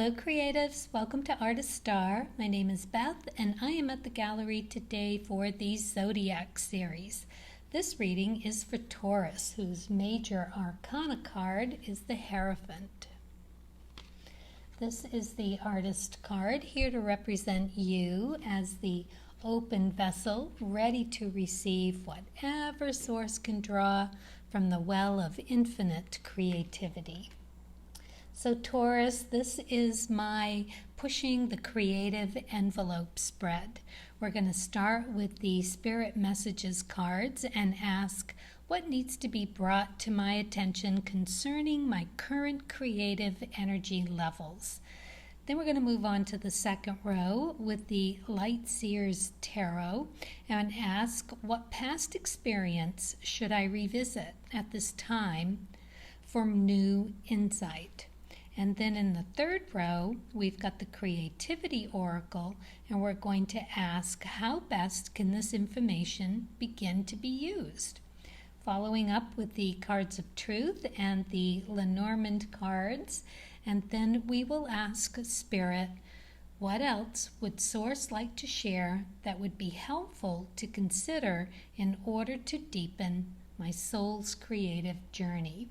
Hello creatives, welcome to Artist Star. My name is Beth and I am at the gallery today for the Zodiac series. This reading is for Taurus, whose major arcana card is the Hierophant. This is the artist card, here to represent you as the open vessel, ready to receive whatever source can draw from the well of infinite creativity. So Taurus, this is my pushing the creative envelope spread. We're going to start with the Spirit Messages cards and ask what needs to be brought to my attention concerning my current creative energy levels. Then we're going to move on to the second row with the Light Seers Tarot and ask what past experience should I revisit at this time for new insight. And then in the third row, we've got the Creativity Oracle, and we're going to ask how best can this information begin to be used. Following up with the Cards of Truth and the Lenormand cards, and then we will ask Spirit, what else would Source like to share that would be helpful to consider in order to deepen my soul's creative journey?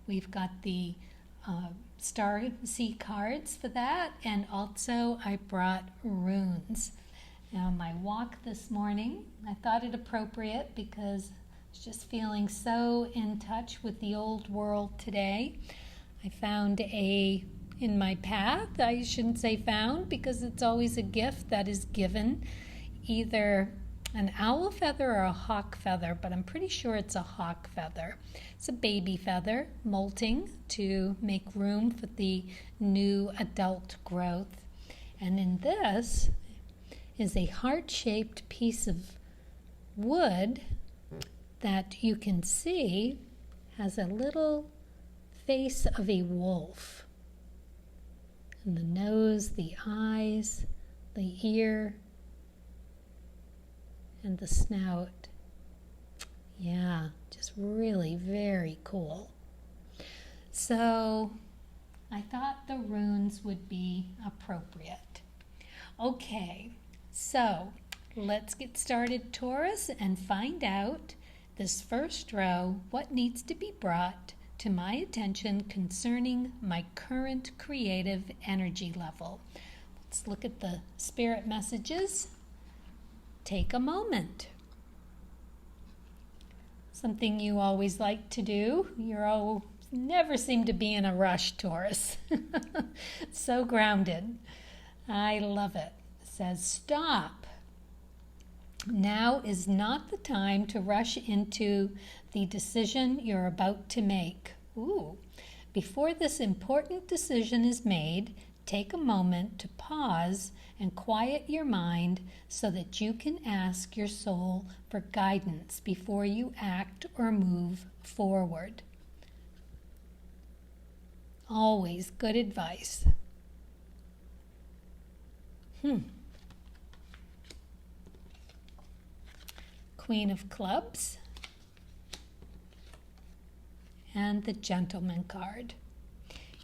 We've got the Star Sea cards for that, and also I brought runes. Now my walk this morning, I thought it appropriate because I was just feeling so in touch with the old world today. I found in my path, I shouldn't say found because it's always a gift that is given, either an owl feather or a hawk feather, but I'm pretty sure it's a hawk feather. It's a baby feather, molting to make room for the new adult growth. And in this is a heart-shaped piece of wood that you can see has a little face of a wolf. And the nose, the eyes, the ear, and the snout. Yeah, just really very cool. So I thought the runes would be appropriate. Okay, so let's get started, Taurus, and find out this first row what needs to be brought to my attention concerning my current creative energy level. Let's look at the spirit messages. Take a moment. Something you always like to do. You never seem to be in a rush, Taurus. So grounded. I love it. It says, stop. Now is not the time to rush into the decision you're about to make. Before this important decision is made, take a moment to pause and quiet your mind so that you can ask your soul for guidance before you act or move forward. Always good advice. Queen of Clubs and the Gentleman card.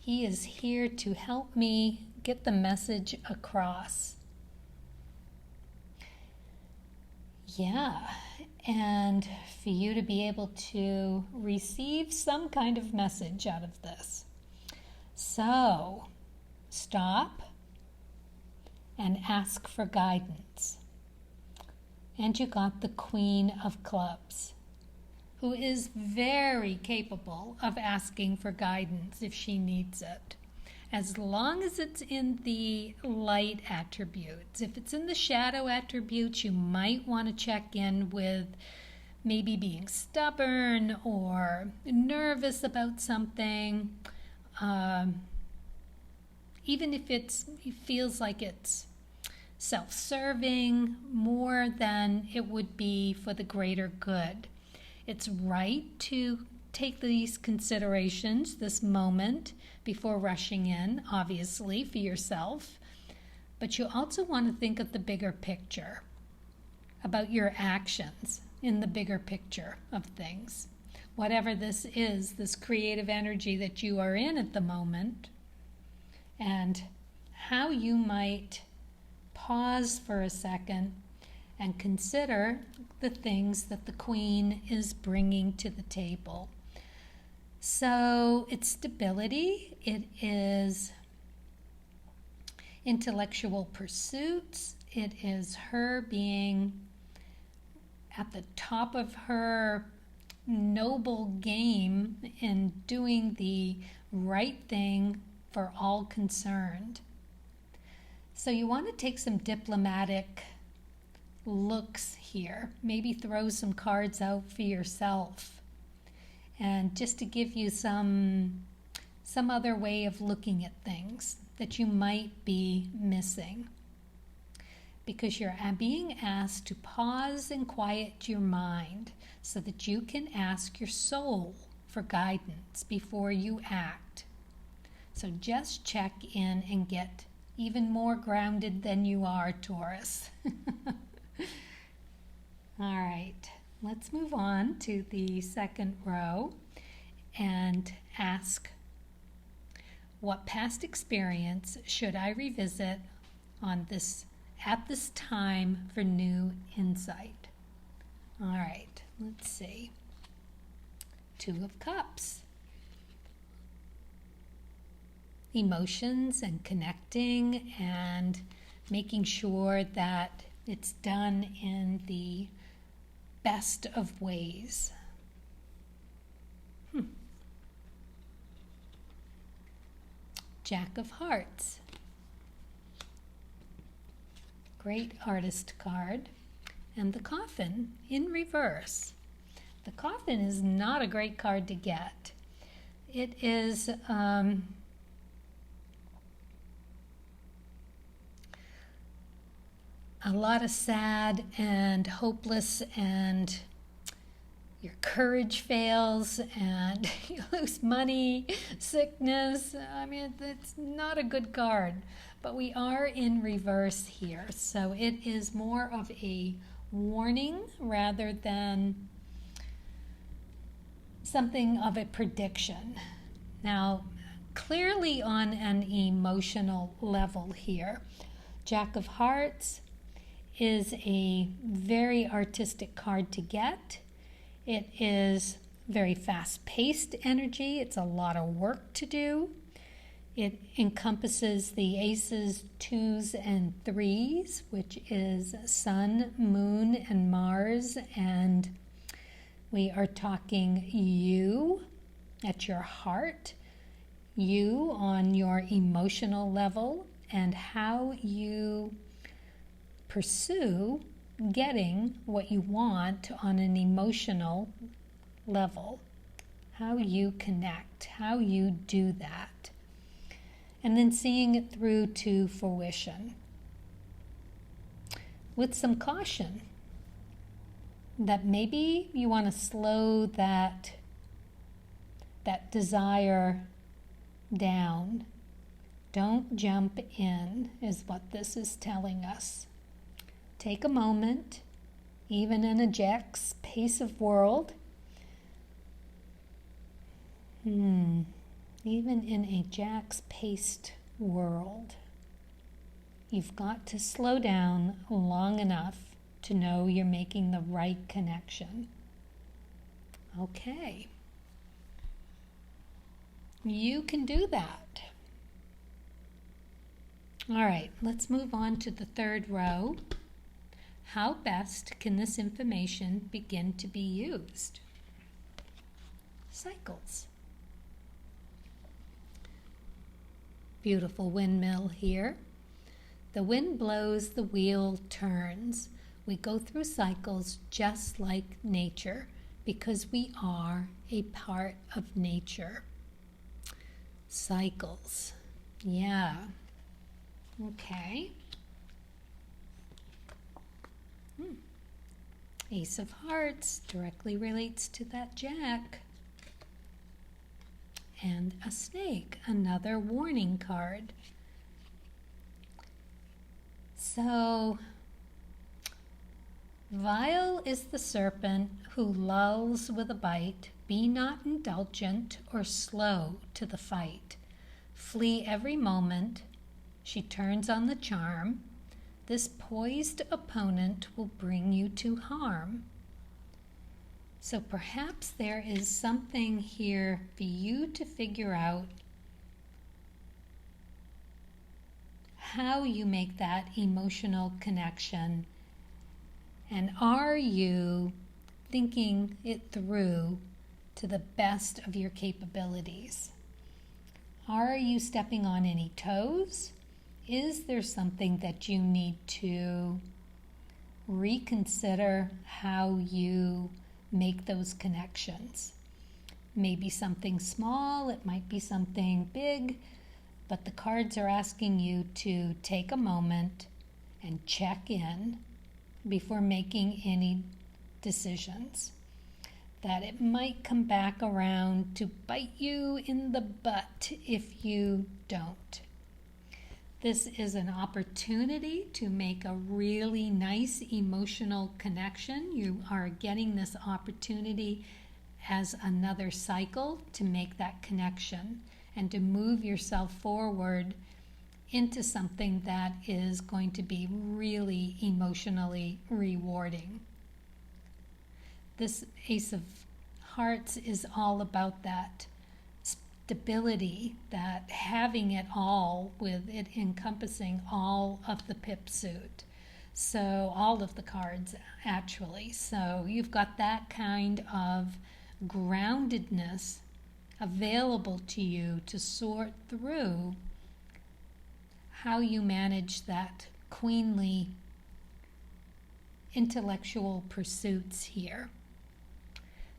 He is here to help me get the message across. Yeah, and for you to be able to receive some kind of message out of this. So, stop and ask for guidance. And you got the Queen of Clubs, who is very capable of asking for guidance if she needs it, as long as it's in the light attributes. If it's in the shadow attributes, you might want to check in with maybe being stubborn or nervous about something, even if it feels like it's self-serving more than it would be for the greater good. It's right to take these considerations this moment before rushing in, obviously, for yourself. But you also want to think of the bigger picture, about your actions in the bigger picture of things. Whatever this is, this creative energy that you are in at the moment, and how you might pause for a second and consider the things that the Queen is bringing to the table. So it's stability, it is intellectual pursuits, it is her being at the top of her noble game in doing the right thing for all concerned. So you want to take some diplomatic looks here. Maybe throw some cards out for yourself. And just to give you some other way of looking at things that you might be missing. Because you're being asked to pause and quiet your mind so that you can ask your soul for guidance before you act. So just check in and get even more grounded than you are, Taurus. All right, let's move on to the second row and ask, what past experience should I revisit at this time for new insight? All right, let's see. 2 of Cups. Emotions and connecting and making sure that it's done in the best of ways. Jack of Hearts. Great artist card. And the Coffin in reverse. The Coffin is not a great card to get. It is a lot of sad and hopeless, and your courage fails and you lose money, sickness. I mean, it's not a good card, but we are in reverse here. So it is more of a warning rather than something of a prediction. Now, clearly on an emotional level here, Jack of Hearts is a very artistic card to get. It is very fast-paced energy. It's a lot of work to do. It encompasses the aces, 2s, and 3s, which is Sun, Moon, and Mars. And we are talking you at your heart, you on your emotional level, and how you pursue getting what you want on an emotional level, how you connect, how you do that, and then seeing it through to fruition with some caution that maybe you want to slow that desire down. Don't jump in is what this is telling us. Take a moment, even in a Jack's pace of world. Even in a Jack's paced world, you've got to slow down long enough to know you're making the right connection. Okay. You can do that. All right, let's move on to the third row. How best can this information begin to be used? Cycles. Beautiful windmill here. The wind blows, the wheel turns. We go through cycles just like nature because we are a part of nature. Cycles. Yeah. Okay. Ace of Hearts directly relates to that Jack. And a snake, another warning card. So, vile is the serpent who lulls with a bite. Be not indulgent or slow to the fight. Flee every moment She turns on the charm. This poised opponent will bring you to harm. So perhaps there is something here for you to figure out how you make that emotional connection. And are you thinking it through to the best of your capabilities? Are you stepping on any toes? Is there something that you need to reconsider how you make those connections? Maybe something small, it might be something big, but the cards are asking you to take a moment and check in before making any decisions. That it might come back around to bite you in the butt if you don't. This is an opportunity to make a really nice emotional connection. You are getting this opportunity as another cycle to make that connection and to move yourself forward into something that is going to be really emotionally rewarding. This Ace of Hearts is all about that stability, that having it all, with it encompassing all of the pip suit. So all of the cards, actually. So you've got that kind of groundedness available to you to sort through how you manage that queenly intellectual pursuits here.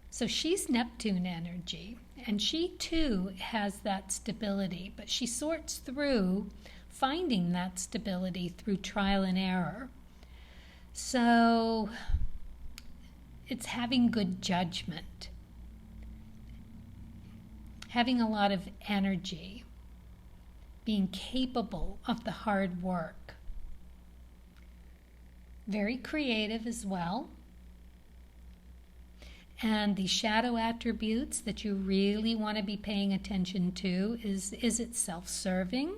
So she's Neptune energy, and she too has that stability, but she sorts through finding that stability through trial and error. So it's having good judgment, having a lot of energy, being capable of the hard work. Very creative as well. And the shadow attributes that you really want to be paying attention to is it self-serving?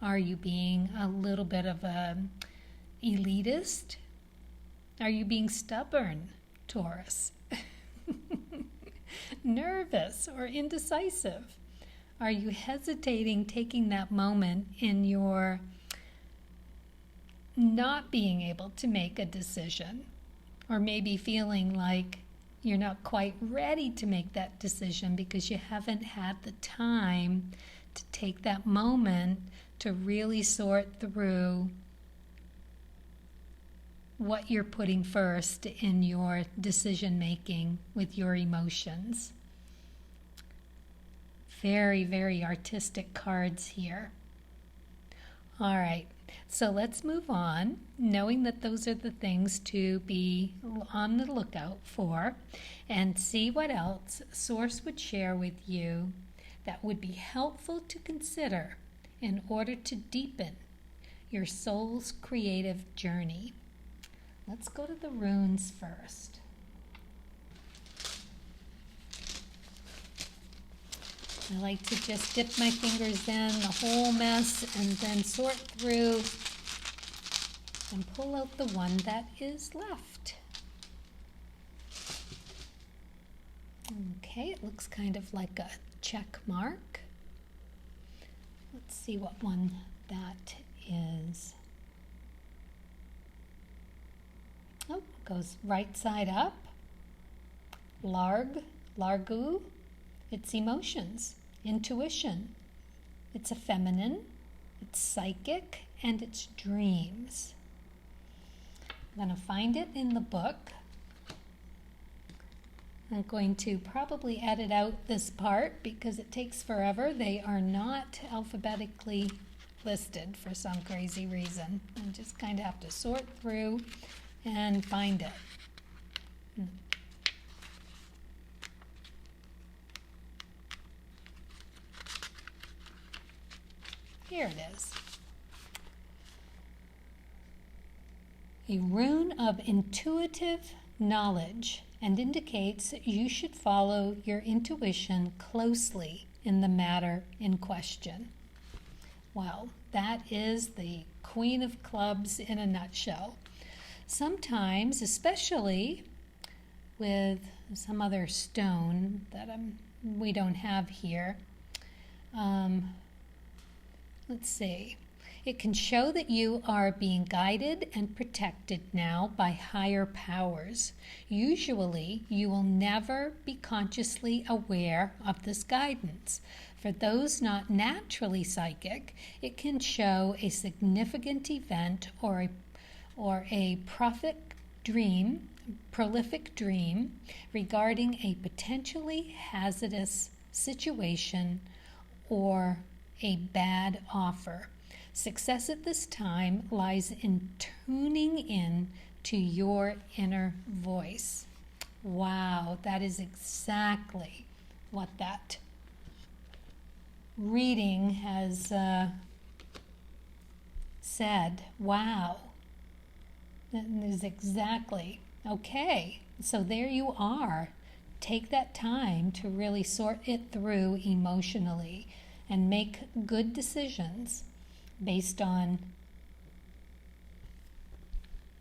Are you being a little bit of a elitist? Are you being stubborn, Taurus? Nervous or indecisive? Are you hesitating, taking that moment in your not being able to make a decision? Or maybe feeling like you're not quite ready to make that decision because you haven't had the time to take that moment to really sort through what you're putting first in your decision making with your emotions. Very, very artistic cards here. All right, so let's move on, knowing that those are the things to be on the lookout for, and see what else Source would share with you that would be helpful to consider in order to deepen your soul's creative journey. Let's go to the runes first. I like to just dip my fingers in the whole mess and then sort through and pull out the one that is left. Okay, it looks kind of like a check mark. Let's see what one that is. Oh, it goes right side up. Largu. It's emotions, intuition. It's a feminine, it's psychic, and it's dreams. I'm going to find it in the book. I'm going to probably edit out this part because it takes forever. They are not alphabetically listed for some crazy reason. I just kind of have to sort through and find it. Here it is. A rune of intuitive knowledge, and indicates you should follow your intuition closely in the matter in question. Well, that is the Queen of Clubs in a nutshell. Sometimes, especially with some other stone that we don't have here, let's see. It can show that you are being guided and protected now by higher powers. Usually, you will never be consciously aware of this guidance. For those not naturally psychic, it can show a significant event or a prolific dream regarding a potentially hazardous situation or a bad offer. Success at this time lies in tuning in to your inner voice. Wow, that is exactly what that reading has said. Wow, that is exactly. Okay, so there you are. Take that time to really sort it through emotionally and make good decisions based on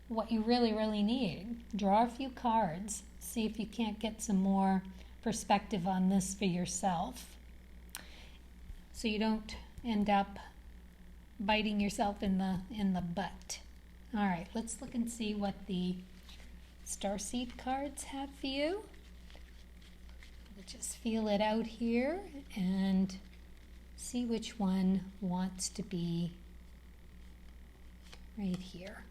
what you really, really need. Draw a few cards. See if you can't get some more perspective on this for yourself, so you don't end up biting yourself in the butt. All right, let's look and see what the starseed cards have for you. We'll just feel it out here and see which one wants to be right here.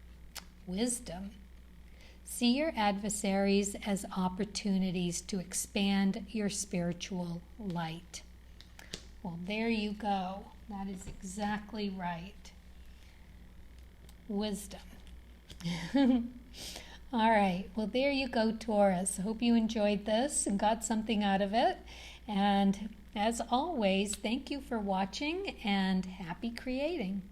Wisdom. See your adversaries as opportunities to expand your spiritual light. Well, there you go. That is exactly right. Wisdom. All right. Well, there you go, Taurus. I hope you enjoyed this and got something out of it. And as always, thank you for watching and happy creating.